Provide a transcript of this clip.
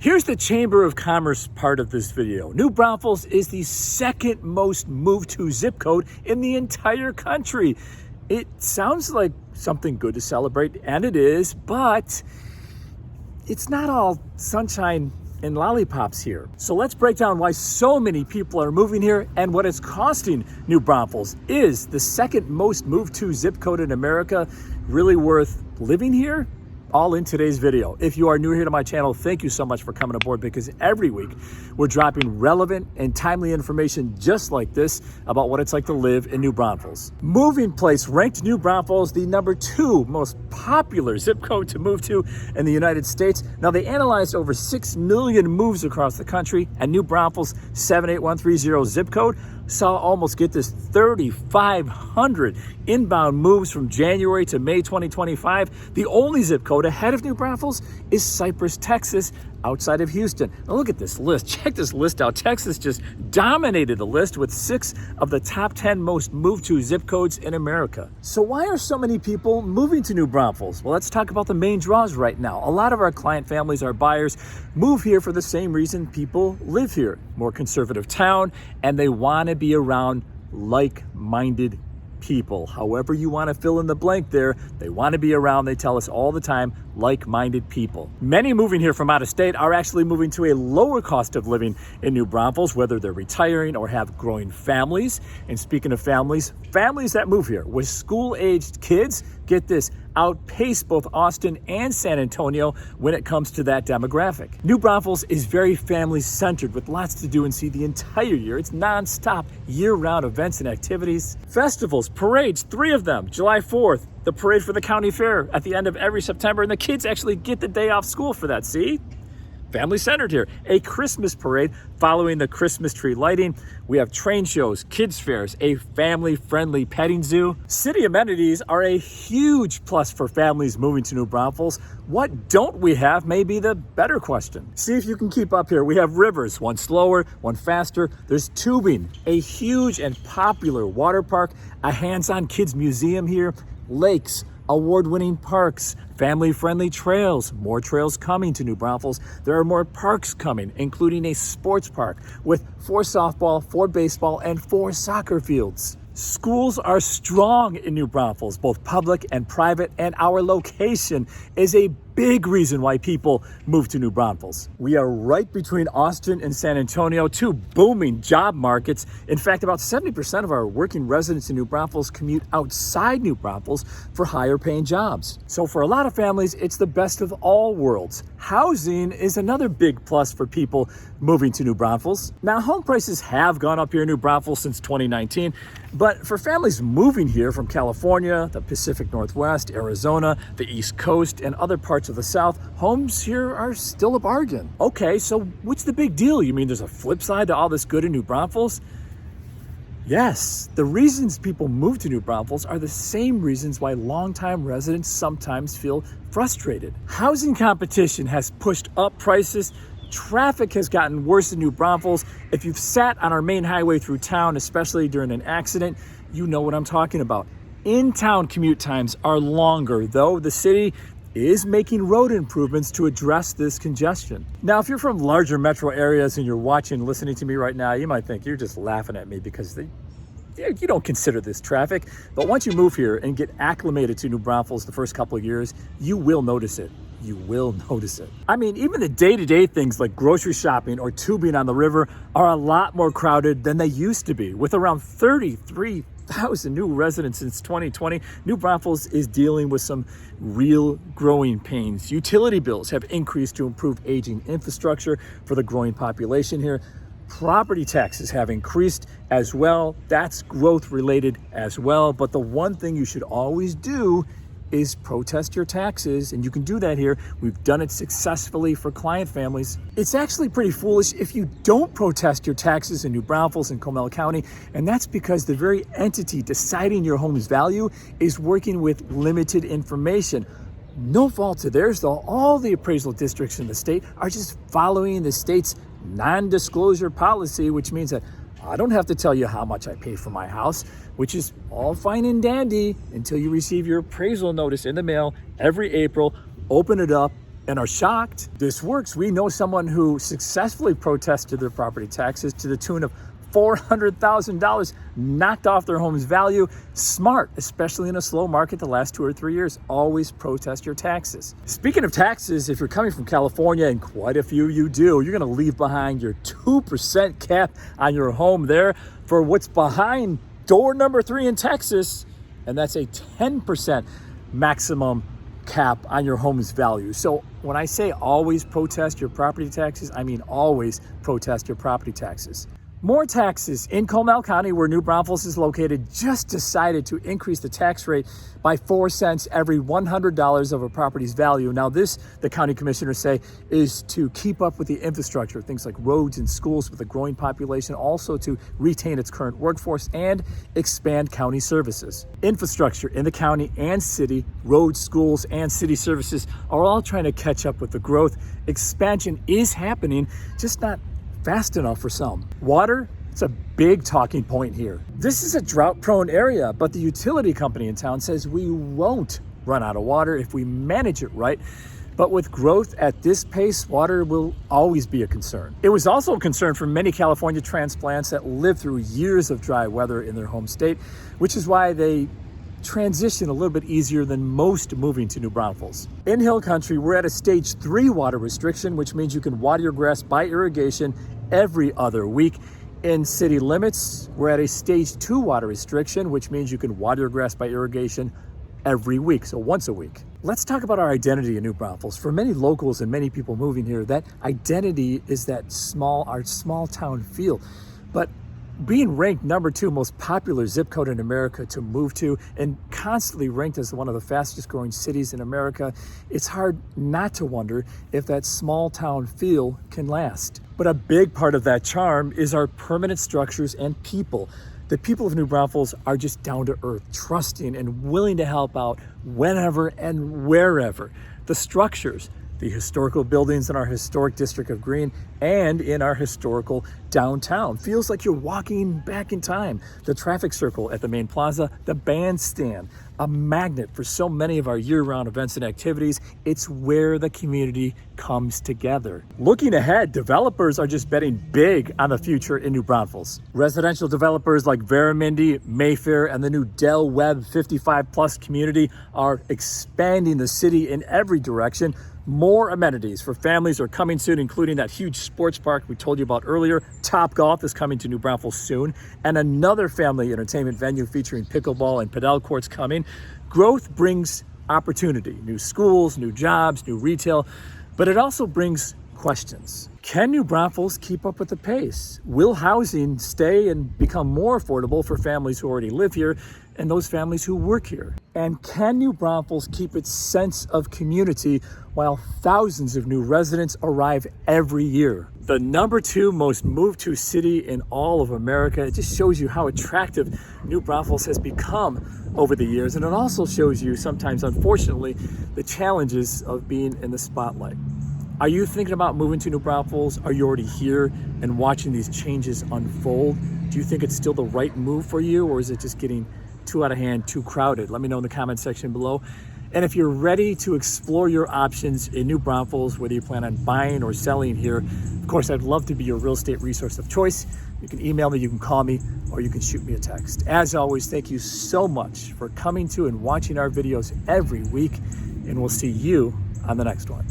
Here's the Chamber of Commerce part of this video. New Braunfels is the second most moved to zip code in the entire country. It sounds like something good to celebrate, and it is, but it's not all sunshine and lollipops here. So let's break down why so many people are moving here and what it's costing. New Braunfels is the second most moved to zip code in America. Really worth living here? All in today's video. If you are new here to my channel, thank you so much for coming aboard, because every week we're dropping relevant and timely information just like this about what it's like to live in New Braunfels. Moving Place ranked New Braunfels the #2 most popular zip code to move to in the United States. Now, they analyzed over 6 million moves across the country, and New Braunfels 78130 zip code saw almost, get this, 3,500 inbound moves from January to May 2025. The only zip code ahead of New Braunfels is Cypress, Texas, outside of Houston. Now look at this list. Check this list out. Texas just dominated the list with 6 of the top 10 most moved to zip codes in America. So why are so many people moving to New Braunfels? Well, let's talk about the main draws right now. A lot of our client families, our buyers, move here for the same reason people live here. More conservative town, and they want to be around like-minded people. However you want to fill in the blank there, they want to be around, they tell us all the time, like-minded people. Many moving here from out of state are actually moving to a lower cost of living in New Braunfels, whether they're retiring or have growing families. And speaking of families, families that move here with school-aged kids, get this, outpace both Austin and San Antonio when it comes to that demographic. New Braunfels is very family-centered with lots to do and see the entire year. It's non-stop, year-round events and activities. Festivals, parades, 3 of them. July 4th, the parade for the county fair at the end of every September, and the kids actually get the day off school for that, see? Family-centered here. A Christmas parade following the Christmas tree lighting. We have train shows, kids fairs, a family-friendly petting zoo. City amenities are a huge plus for families moving to New Braunfels. What don't we have may be the better question. See if you can keep up here. We have rivers, one slower, one faster. There's tubing, a huge and popular water park, a hands-on kids museum here, lakes, award-winning parks, family-friendly trails, more trails coming to New Braunfels. There are more parks coming, including a sports park with 4 softball, 4 baseball, and 4 soccer fields. Schools are strong in New Braunfels, both public and private, and our location is a big reason why people move to New Braunfels. We are right between Austin and San Antonio, 2 booming job markets. In fact, about 70% of our working residents in New Braunfels commute outside New Braunfels for higher paying jobs. So for a lot of families, it's the best of all worlds. Housing is another big plus for people moving to New Braunfels. Now, home prices have gone up here in New Braunfels since 2019, but for families moving here from California, the Pacific Northwest, Arizona, the East Coast, and other parts of the South, homes here are still a bargain. Okay, so what's the big deal? You mean there's a flip side to all this good in New Braunfels? Yes, the reasons people move to New Braunfels are the same reasons why longtime residents sometimes feel frustrated. Housing competition has pushed up prices. Traffic has gotten worse in New Braunfels. If you've sat on our main highway through town, especially during an accident, you know what I'm talking about. In-town commute times are longer, though the city is making road improvements to address this congestion. Now, if you're from larger metro areas and you're watching, listening to me right now, you might think you're just laughing at me because you don't consider this traffic. But once you move here and get acclimated to New Braunfels the first couple of years, you will notice it. You will notice it. I mean, even the day-to-day things like grocery shopping or tubing on the river are a lot more crowded than they used to be. With around 33,000 new residents since 2020, New Braunfels is dealing with some real growing pains. Utility bills have increased to improve aging infrastructure for the growing population here. Property taxes have increased as well. That's growth related as well. But the one thing you should always do is protest your taxes, and you can do that here. We've done it successfully for client families. It's actually pretty foolish if you don't protest your taxes in New Braunfels and Comal County, and that's because the very entity deciding your home's value is working with limited information. No fault to theirs, though. All the appraisal districts in the state are just following the state's non-disclosure policy, which means that I don't have to tell you how much I pay for my house, which is all fine and dandy until you receive your appraisal notice in the mail every April, open it up, and are shocked. This works. We know someone who successfully protested their property taxes to the tune of $400,000, knocked off their home's value. Smart, especially in a slow market the last 2 or 3 years. Always protest your taxes. Speaking of taxes, if you're coming from California, and quite a few you do, you're gonna leave behind your 2% cap on your home there for what's behind door number 3 in Texas, and that's a 10% maximum cap on your home's value. So when I say always protest your property taxes, I mean always protest your property taxes. More taxes. In Comal County, where New Braunfels is located, just decided to increase the tax rate by 4 cents every $100 of a property's value. Now this, the county commissioners say, is to keep up with the infrastructure, things like roads and schools with a growing population, also to retain its current workforce and expand county services. Infrastructure in the county and city, roads, schools, and city services are all trying to catch up with the growth. Expansion is happening, just not fast enough for some. Water, it's a big talking point here. This is a drought-prone area, but the utility company in town says we won't run out of water if we manage it right. But with growth at this pace, water will always be a concern. It was also a concern for many California transplants that lived through years of dry weather in their home state, which is why they transition a little bit easier than most moving to New Braunfels. In Hill Country, we're at a stage 3 water restriction, which means you can water your grass by irrigation every other week. In city limits, we're at a stage 2 water restriction, which means you can water your grass by irrigation every week, so once a week. Let's talk about our identity in New Braunfels. For many locals and many people moving here, that identity is that our small town feel. But being ranked number 2 most popular zip code in America to move to, and constantly ranked as one of the fastest growing cities in America, it's hard not to wonder if that small town feel can last. But a big part of that charm is our permanent structures and people. The people of New Braunfels are just down to earth, trusting and willing to help out whenever and wherever. The structures, the historical buildings in our historic district of Green and in our historical downtown. Feels like you're walking back in time. The traffic circle at the main plaza, the bandstand, a magnet for so many of our year-round events and activities. It's where the community comes together. Looking ahead, developers are just betting big on the future in New Braunfels. Residential developers like Veramindy, Mayfair, and the new Del Webb 55+ community are expanding the city in every direction. More amenities for families are coming soon, including that huge sports park we told you about earlier. Top Golf is coming to New Braunfels soon, and another family entertainment venue featuring pickleball and padel courts coming. Growth brings opportunity, new schools, new jobs, new retail, but it also brings questions. Can New Braunfels keep up with the pace? Will housing stay and become more affordable for families who already live here and those families who work here? And can New Braunfels keep its sense of community while thousands of new residents arrive every year? The number 2 most moved to city in all of America. It just shows you how attractive New Braunfels has become over the years. And it also shows you sometimes, unfortunately, the challenges of being in the spotlight. Are you thinking about moving to New Braunfels? Are you already here and watching these changes unfold? Do you think it's still the right move for you, or is it just getting too out of hand, too crowded? Let me know in the comment section below. And if you're ready to explore your options in New Braunfels, whether you plan on buying or selling here, of course, I'd love to be your real estate resource of choice. You can email me, you can call me, or you can shoot me a text. As always, thank you so much for coming to and watching our videos every week, and we'll see you on the next one.